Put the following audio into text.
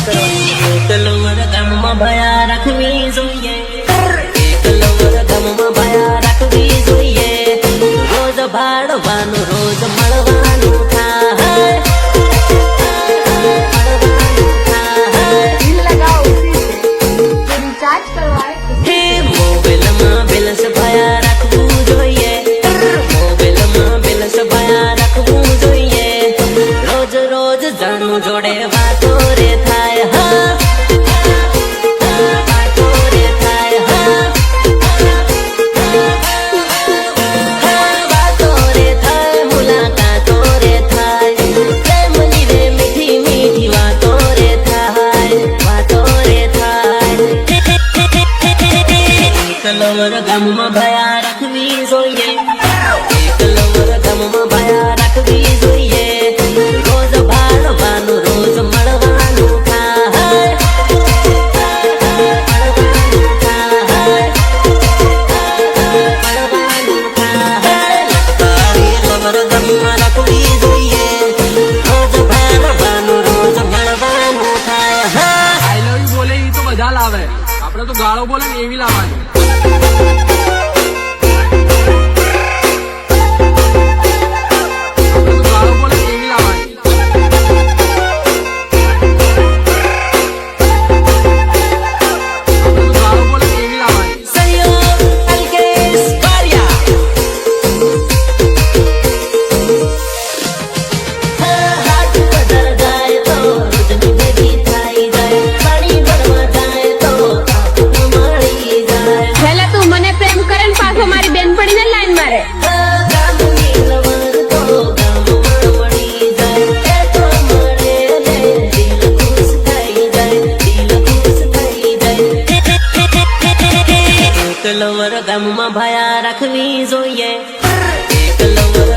એકલવર ગામમાં ભયા રાખવી જોઈએ, એકલવર ગામમાં ભયા રાખવી જોઈએ, રોજ ભાડવાનું રોજ મળવાનું થાય, મોબાઈલમાં બેલેન્સ ભયા રાખવું જોઈએ, મોબાઈલમાં બેલેન્સ ભયા રાખવું જોઈએ, રોજ રોજ જાણું જોડે વાતો રે થાય, વાતો રે થાય, વાતો રે થાય, મુલાકાતો રે થાય, પ્રેમની રે મીઠી મીઠી વાતો રે થાય, વાતો રે થાય. એકલવર ગામમાં ભયા રાખવી જોઈએ, એકલવર ગામમાં ભયા રાખવી જોઈએ, રોજ ભાડવાનું રોજ મળવાનું થાય, મળવાનું થાય, મળવાનું થાય. એકલવર ગામમાં રાખવી જોઈએ, રોજ ભાડવાનું રોજ મળવાનું થાય. આઈ લવ યુ બોલે ઈ તો બધા લાવે, આપણે તો ગાળો બોલે ને એવી લાવવાની. એકલવર ગામમાં ભયા રાખવી જોઈએ, એકલવર